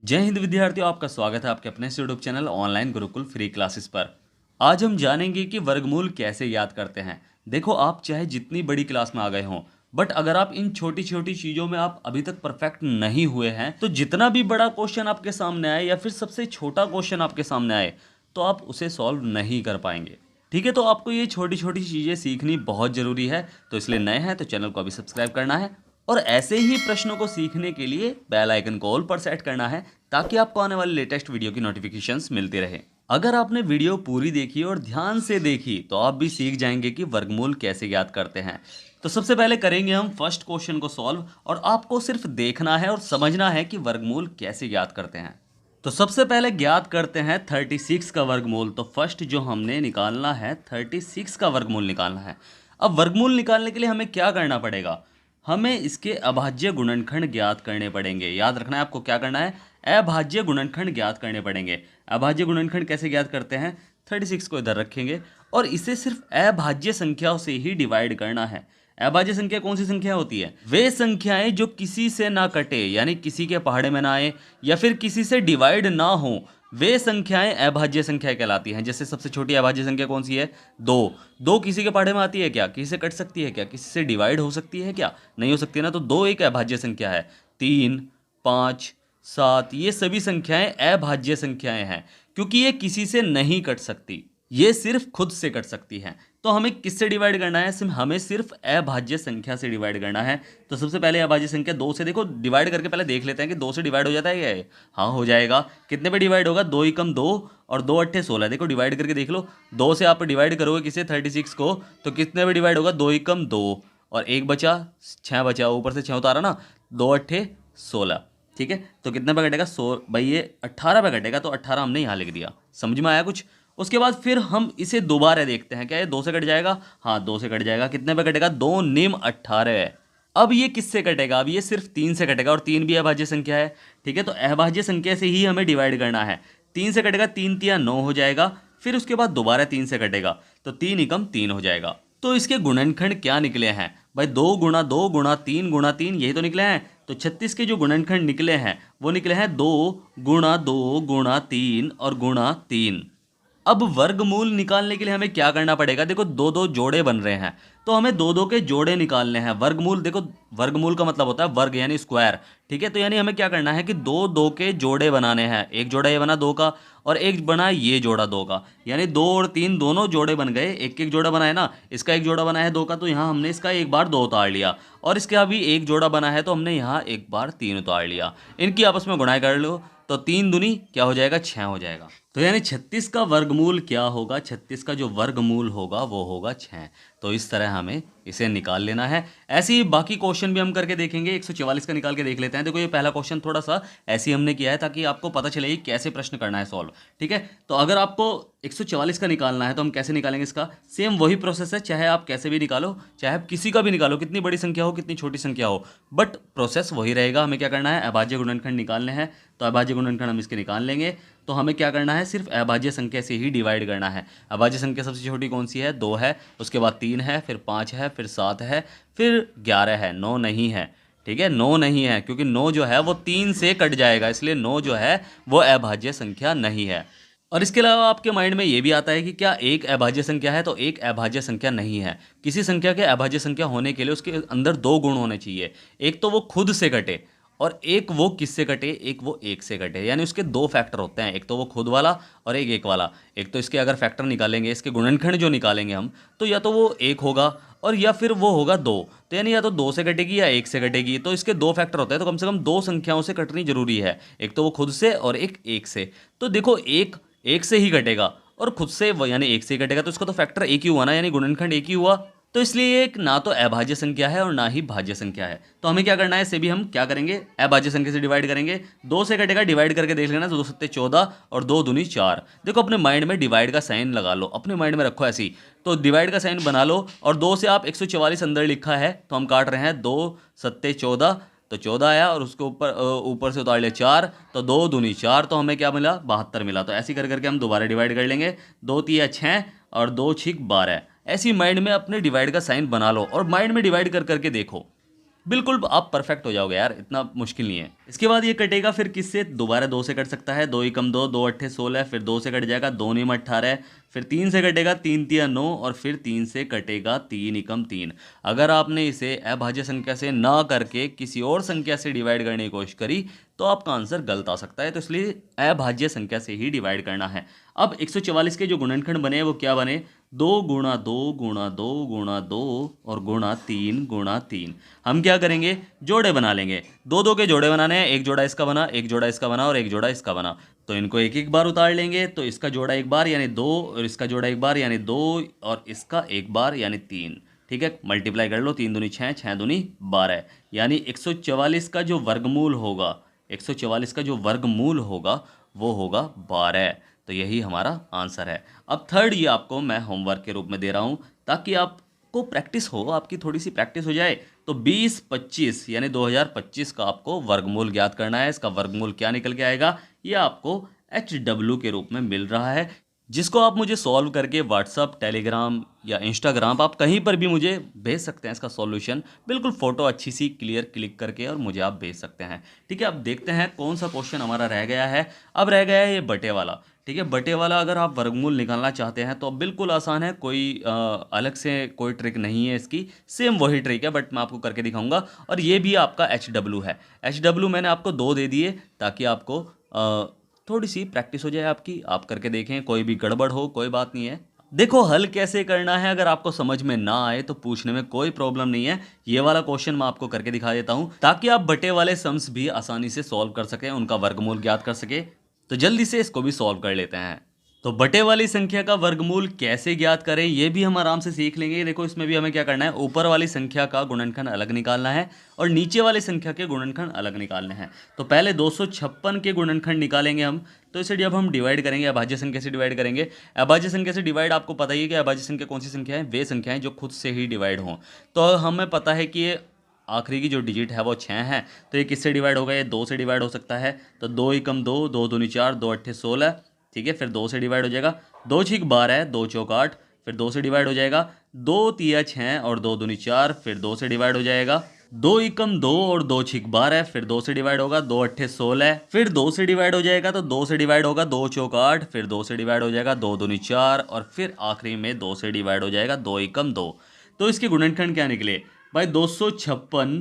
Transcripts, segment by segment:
जय हिंद विद्यार्थियों, आपका स्वागत है आपके अपने YouTube channel online Gurukul free classes पर। आज हम जानेंगे कि वर्गमूल कैसे याद करते हैं। देखो, आप चाहे जितनी बड़ी क्लास में आ गए हों, बट अगर आप इन छोटी छोटी चीज़ों में आप अभी तक परफेक्ट नहीं हुए हैं, तो जितना भी बड़ा क्वेश्चन आपके सामने आए या फिर सबसे छोटा क्वेश्चन आपके सामने आए, तो आप उसे सॉल्व नहीं कर पाएंगे। ठीक है, तो आपको ये छोटी छोटी चीज़ें सीखनी बहुत ज़रूरी है। तो इसलिए नए हैं तो चैनल को अभी सब्सक्राइब करना है और ऐसे ही प्रश्नों को सीखने के लिए बेल आइकन को ऑल पर सेट करना है, ताकि आपको आने वाले लेटेस्ट वीडियो की नोटिफिकेशंस मिलती रहे। अगर आपने वीडियो पूरी देखी और ध्यान से देखी तो आप भी सीख जाएंगे कि वर्गमूल कैसे याद करते हैं। तो सबसे पहले करेंगे हम फर्स्ट क्वेश्चन को सॉल्व, और आपको सिर्फ देखना है और समझना है कि वर्गमूल कैसे याद करते हैं। तो सबसे पहले ज्ञात करते हैं 36 का वर्गमूल। तो फर्स्ट जो हमने निकालना है 36 का वर्गमूल निकालना है। अब वर्गमूल निकालने के लिए हमें क्या करना पड़ेगा? हमें इसके अभाज्य गुणनखंड ज्ञात करने पड़ेंगे। याद रखना है आपको क्या करना है, अभाज्य गुणनखंड ज्ञात करने पड़ेंगे। अभाज्य गुणनखंड कैसे ज्ञात करते हैं? 36 को इधर रखेंगे और इसे सिर्फ अभाज्य संख्याओं से ही डिवाइड करना है। अभाज्य संख्या कौन सी संख्या होती है? वे संख्याएं जो किसी से ना कटे, यानी किसी के पहाड़े में ना आए या फिर किसी से डिवाइड ना हो, वे संख्याएं अभाज्य संख्या कहलाती हैं। जैसे सबसे छोटी अभाज्य संख्या कौन सी है? दो। दो किसी के पहाड़े में आती है क्या? किसी से कट सकती है क्या? किसी से डिवाइड हो सकती है क्या? नहीं हो सकती ना। तो दो एक अभाज्य संख्या है। 3, 5, 7 ये सभी संख्याएं अभाज्य संख्याएं हैं, क्योंकि ये किसी से नहीं कट सकती, ये सिर्फ खुद से कट सकती हैं। तो हमें किससे डिवाइड करना है? हमें सिर्फ अभाज्य संख्या से डिवाइड करना है। तो सबसे पहले अभाज्य संख्या 2 से, देखो डिवाइड करके पहले देख लेते हैं कि 2 से डिवाइड हो जाता है क्या ये? हाँ हो जाएगा। कितने पे डिवाइड होगा? 2 एकम 2 और 2 अट्ठे 16। देखो डिवाइड करके देख लो, 2 से आप डिवाइड करोगे किसे? 36 को, तो कितने पे डिवाइड होगा? 2 एकम 2 और 1 बचा, 6 बचा, ऊपर से 6 उतारा ना, 2 अट्ठे 16। ठीक है, तो कितने पे कटेगा? 100 भाई, ये 18 पे कटेगा, तो 18 हमने यहाँ लिख दिया। समझ में आया कुछ? उसके बाद फिर हम इसे दोबारा देखते हैं, क्या ये 2 से कट जाएगा? हाँ 2 से कट जाएगा। कितने पे कटेगा? 2 निम 18। अब ये किससे कटेगा? अब ये सिर्फ 3 से कटेगा, और 3 भी अभाज्य संख्या है। ठीक है, तो अभाज्य संख्या से ही हमें डिवाइड करना है। 3 से कटेगा, 3 तिया 9 हो जाएगा। फिर उसके बाद दोबारा 3 से कटेगा, तो 3 एकम 3 हो जाएगा। तो इसके गुणनखंड क्या निकले हैं भाई? 2 गुणा 2 गुणा 3 गुणा 3, यही तो निकले हैं। तो 36 के जो गुणनखंड निकले हैं वो निकले हैं 2 गुणा 2 गुणा 3 और गुणा 3। अब वर्गमूल निकालने के लिए हमें क्या करना पड़ेगा? देखो दो दो जोड़े बन रहे हैं, तो हमें दो दो के जोड़े निकालने हैं। वर्गमूल, देखो वर्गमूल का मतलब होता है वर्ग यानी स्क्वायर। ठीक है, तो यानी हमें क्या करना है कि दो दो के जोड़े बनाने हैं। एक जोड़ा ये बना 2 का और एक बना ये जोड़ा 2 का, यानी 2 और 3 दोनों जोड़े बन गए। एक एक जोड़ा बना है ना, इसका एक जोड़ा बना है 2 का, तो यहाँ हमने इसका एक बार 2 उतार लिया, और इसका अभी एक जोड़ा बना है तो हमने यहाँ एक बार 3 उतार लिया। इनकी आपस में गुणाई कर लो, तो 3 दूनी क्या हो जाएगा? 6 हो जाएगा। तो यानी 36 का वर्गमूल क्या होगा? 36 का जो वर्गमूल होगा वो होगा 6। तो इस तरह हमें इसे निकाल लेना है। ऐसे ही बाकी क्वेश्चन भी हम करके देखेंगे। 144 का निकाल के देख लेते हैं। देखो ये पहला क्वेश्चन थोड़ा सा ऐसे ही हमने किया है, ताकि आपको पता चले कि कैसे प्रश्न करना है सॉल्व। ठीक है, तो अगर आपको 144 का निकालना है तो हम कैसे निकालेंगे इसका? सेम वही प्रोसेस है, चाहे आप कैसे भी निकालो, चाहे आप किसी का भी निकालो, कितनी बड़ी संख्या हो कितनी छोटी संख्या हो, बट प्रोसेस वही रहेगा। हमें क्या करना है? अभाज्य गुणनखंड निकालने हैं। तो अभाज्य गुणनखंड हम इसके निकाल लेंगे। तो हमें क्या करना है? सिर्फ अभाज्य संख्या से ही डिवाइड करना है। अभाज्य संख्या सबसे छोटी कौन सी है? 2 है, उसके बाद 3 है, फिर 5 है, फिर 7 है, फिर 11 है, 9 नहीं है। ठीक है, 9 नहीं है, क्योंकि 9 जो है वो 3 से कट जाएगा, इसलिए 9 जो है वो अभाज्य संख्या नहीं है। और इसके अलावा आपके माइंड में ये भी आता है कि क्या एक अभाज्य संख्या है? तो एक अभाज्य संख्या नहीं है। किसी संख्या के अभाज्य संख्या होने के लिए उसके अंदर 2 गुण होने चाहिए। एक तो वो खुद से कटे, और एक वो किससे कटे? एक वो एक से कटे। यानी उसके 2 फैक्टर होते हैं, एक तो वो खुद वाला और एक वाला। एक तो इसके अगर फैक्टर निकालेंगे, इसके गुणनखंड जो निकालेंगे हम, तो या तो वो 1 होगा और या फिर वो होगा 2। तो यानी या तो 2 से कटेगी या 1 से कटेगी। तो इसके 2 फैक्टर होते हैं, तो कम से कम 2 संख्याओं से कटनी जरूरी है। एक तो वो खुद से और एक से। तो देखो एक से ही कटेगा और खुद से यानी 1 से ही कटेगा, तो इसका तो फैक्टर 1 ही हुआ ना, यानी गुणनखंड 1 ही हुआ। तो इसलिए ये एक ना तो अभाज्य संख्या है और ना ही भाज्य संख्या है। तो हमें क्या करना है? इसे भी हम क्या करेंगे? अभाज्य संख्या से डिवाइड करेंगे। 2 से कटेगा, डिवाइड करके देख लेना, तो 2 सत्ते 14 और 2 दूनी 4। देखो अपने माइंड में डिवाइड का साइन लगा लो, अपने माइंड में रखो ऐसे ही। तो डिवाइड का साइन बना लो, और 2 से आप 144 अंदर लिखा है तो हम काट रहे हैं। 2 सत्ते 14, तो 14 आया, और उसके ऊपर से उतार लिया 4, तो 2 दूनी 4, तो हमें क्या मिला? 72 मिला। तो ऐसे कर करके हम दोबारा डिवाइड कर लेंगे। 2 तिया 6 और 2 छिक 12। ऐसी माइंड में अपने डिवाइड का साइन बना लो और माइंड में डिवाइड कर करके देखो। बिल्कुल आप परफेक्ट हो जाओगे यार, इतना मुश्किल नहीं है। इसके बाद ये कटेगा फिर किससे, दोबारा 2 से कट सकता है, 2 एकम 2, 2 अट्ठे 16, फिर 2 से कट जाएगा, 2 नीम 18, फिर 3 से कटेगा, 3 तिया 9, और फिर 3 से कटेगा 3 एकम 3। अगर आपने इसे अभाज्य संख्या से ना करके किसी और संख्या से डिवाइड करने की कोशिश करी तो आपका आंसर गलत आ सकता है, तो इसलिए अभाज्य संख्या से ही डिवाइड करना है। अब 144 के जो गुणनखंड बने वो क्या बने, 2 गुणा 2 गुणा 2 गुणा 2 और गुणा 3 गुणा 3। हम क्या करेंगे, जोड़े बना लेंगे, दो दो के जोड़े बनाने हैं, एक जोड़ा इसका बना, एक जोड़ा इसका बना और एक जोड़ा इसका बना, तो इनको एक एक बार उतार लेंगे। तो इसका जोड़ा एक बार यानी 2, और इसका जोड़ा एक बार यानी 2, और इसका एक बार यानी 3। ठीक है, मल्टीप्लाई कर लो, 3 दूनी 6, 6 दूनी 12, यानी 144 का जो वर्गमूल होगा, 144 का जो वर्गमूल होगा वो होगा 12। तो यही हमारा आंसर है। अब थर्ड ये आपको मैं होमवर्क के रूप में दे रहा हूँ ताकि आपको प्रैक्टिस हो, आपकी थोड़ी सी प्रैक्टिस हो जाए। तो 2025 यानी 2025 का आपको वर्गमूल ज्ञात करना है। इसका वर्गमूल क्या निकल के आएगा, ये आपको HW के रूप में मिल रहा है, जिसको आप मुझे सॉल्व करके व्हाट्सअप, टेलीग्राम या इंस्टाग्राम, आप कहीं पर भी मुझे भेज सकते हैं इसका सॉल्यूशन, बिल्कुल फ़ोटो अच्छी सी क्लियर क्लिक करके, और मुझे आप भेज सकते हैं। ठीक है, अब देखते हैं कौन सा क्वेश्चन हमारा रह गया है। अब रह गया है ये बटे वाला। ठीक है, बटे वाला अगर आप वर्गमूल निकालना चाहते हैं तो बिल्कुल आसान है, कोई अलग से कोई ट्रिक नहीं है इसकी, सेम वही ट्रिक है, बट मैं आपको करके दिखाऊंगा। और ये भी आपका HW है। HW मैंने आपको 2 दे दिए ताकि आपको थोड़ी सी प्रैक्टिस हो जाए आपकी, आप करके देखें, कोई भी गड़बड़ हो कोई बात नहीं है। देखो हल कैसे करना है, अगर आपको समझ में ना आए तो पूछने में कोई प्रॉब्लम नहीं है। ये वाला क्वेश्चन मैं आपको करके दिखा देता हूं ताकि आप बटे वाले सम्स भी आसानी से सॉल्व कर सकें, उनका वर्गमूल ज्ञात कर सके। तो जल्दी से इसको भी सॉल्व कर लेते हैं। तो बटे वाली संख्या का वर्गमूल कैसे ज्ञात करें ये भी हम आराम से सीख लेंगे। देखो इसमें भी हमें क्या करना है, ऊपर वाली संख्या का गुणनखंड अलग निकालना है और नीचे वाली संख्या के गुणनखंड अलग निकालने हैं। तो पहले 256 के गुणनखंड निकालेंगे हम। तो इसे जब हम डिवाइड करेंगे, अभाज्य संख्या से डिवाइड करेंगे। अभाज्य संख्या से डिवाइड आपको पता ही है कि अभाज्य संख्या कौन सी संख्या है, वे संख्याएं जो खुद से ही डिवाइड हों। तो हमें पता है कि ये आखिरी की जो डिजिट है वो 6 है, तो ये किससे डिवाइड होगा, ये 2 से डिवाइड हो सकता है। तो 2 एकम 2, 2 दूनी 4, 2 अट्ठे 16। ठीक है, फिर 2 से डिवाइड हो जाएगा, 2 छीक 12, 2 चौक 8, फिर 2 से डिवाइड हो जाएगा, 2 तिया 6 और 2 दूनी 4, फिर 2 से डिवाइड हो जाएगा, 2 एकम 2 और 2 छिक 12, फिर 2 से डिवाइड होगा, 2 अट्ठे 16, फिर 2 से डिवाइड हो जाएगा, तो 2 से डिवाइड होगा, 2 चौक 8, फिर 2 से डिवाइड हो जाएगा, 2 दूनी 4, और फिर आखिरी में 2 से डिवाइड हो जाएगा, 2 एकम 2। तो इसके गुणनखंड क्या निकले भाई, 256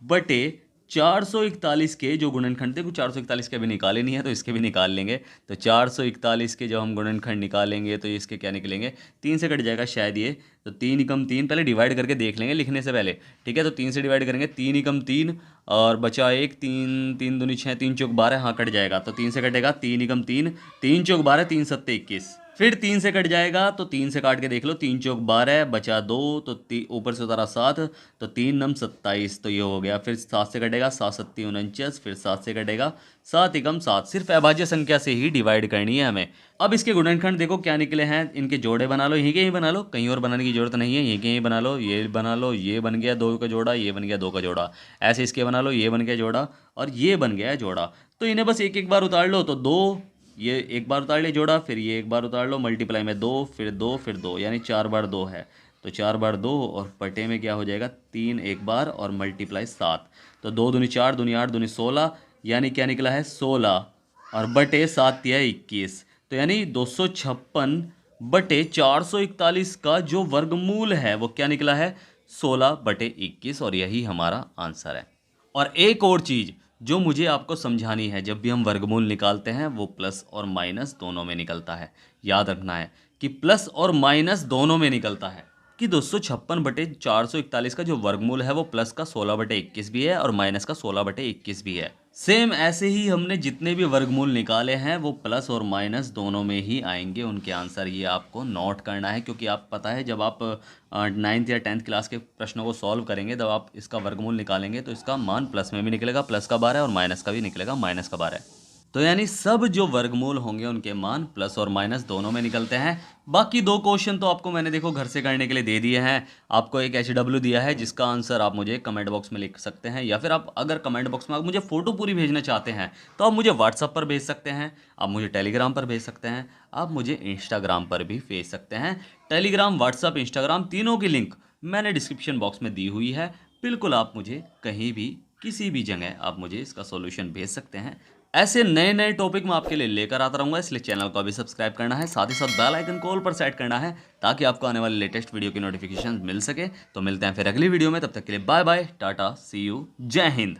बटे 441 के जो गुणनखंड थे, कुछ 441 के अभी निकाले नहीं है तो इसके भी निकाल लेंगे। तो 441 के जब हम गुणनखंड निकालेंगे तो इसके क्या निकलेंगे, 3 से कट जाएगा शायद ये, तो 3 एकम 3, पहले डिवाइड करके देख लेंगे लिखने से पहले। ठीक है, तो 3 से डिवाइड करेंगे, 3 एकम 3 और बचा 1, 3 3 दूनी 6, 3 चौक 12, हाँ कट जाएगा, तो 3 से कटेगा, 3 एकम 3, 3 चौक 12, 3 सत्ते 21, फिर 3 से कट जाएगा, तो 3 से काट के देख लो, 3 चौक 12, बचा 2, तो ऊपर से उतारा 7, तो 3 नम 27, तो ये हो गया। फिर 7 से कटेगा, 7 सत्ती 49, फिर 7 से कटेगा, 7 एकम 7। सिर्फ अभाज्य संख्या से ही डिवाइड करनी है हमें। अब इसके गुणनखंड देखो क्या निकले हैं, इनके जोड़े बना लो, यहीं के ही बना लो, कहीं और बनाने की जरूरत नहीं है, यहीं के ही बना लो। ये बना लो, ये बन गया 2 का जोड़ा, ये बन गया 2 का जोड़ा, ऐसे इसके बना लो, ये बन गया जोड़ा और ये बन गया जोड़ा। तो इन्हें बस एक एक बार उतार लो, तो 2, ये एक बार उतार ले जोड़ा, फिर ये एक बार उतार लो, मल्टीप्लाई में 2, फिर 2, फिर 2, यानी 4 बार 2 है, तो 4 बार 2 और बटे में क्या हो जाएगा, 3 एक बार और मल्टीप्लाई 7, तो 2 दूनी 4, दूनी 8, दूनी 16, यानी क्या निकला है 16, और बटे 7 या 21, तो यानी 256 बटे 441 का जो वर्गमूल है वो क्या निकला है, 16 बटे 21, और यही हमारा आंसर है। और एक और चीज़ जो मुझे आपको समझानी है, जब भी हम वर्गमूल निकालते हैं वो प्लस और माइनस दोनों में निकलता है। याद रखना है कि प्लस और माइनस दोनों में निकलता है, कि 256 बटे 441 का जो वर्गमूल है वो प्लस का 16 बटे 21 भी है और माइनस का 16 बटे 21 भी है। सेम ऐसे ही हमने जितने भी वर्गमूल निकाले हैं वो प्लस और माइनस दोनों में ही आएंगे उनके आंसर। ये आपको नोट करना है, क्योंकि आप पता है जब आप 9th या 10th क्लास के प्रश्नों को सॉल्व करेंगे, जब आप इसका वर्गमूल निकालेंगे तो इसका मान प्लस में भी निकलेगा, प्लस का 12, और माइनस का भी निकलेगा, माइनस का 12। तो यानी सब जो वर्गमूल होंगे उनके मान प्लस और माइनस दोनों में निकलते हैं। बाकी 2 क्वेश्चन तो आपको मैंने देखो घर से करने के लिए दे दिए हैं। आपको एक HW दिया है जिसका आंसर आप मुझे कमेंट बॉक्स में लिख सकते हैं, या फिर आप अगर कमेंट बॉक्स में आप मुझे फ़ोटो पूरी भेजना चाहते हैं तो आप मुझे व्हाट्सअप पर भेज सकते हैं, आप मुझे टेलीग्राम पर भेज सकते हैं, आप मुझे इंस्टाग्राम पर भी भेज सकते हैं। टेलीग्राम, व्हाट्सअप, इंस्टाग्राम तीनों की लिंक मैंने डिस्क्रिप्शन बॉक्स में दी हुई है। बिल्कुल आप मुझे कहीं भी किसी भी जगह आप मुझे इसका सॉल्यूशन भेज सकते हैं। ऐसे नए नए टॉपिक मैं आपके लिए लेकर आता रहूँगा, इसलिए चैनल को अभी सब्सक्राइब करना है, साथ ही साथ बेल आइकन को ऑल पर सेट करना है ताकि आपको आने वाले लेटेस्ट वीडियो की नोटिफिकेशन मिल सके। तो मिलते हैं फिर अगली वीडियो में, तब तक के लिए bye bye, tata, see you, जय हिंद।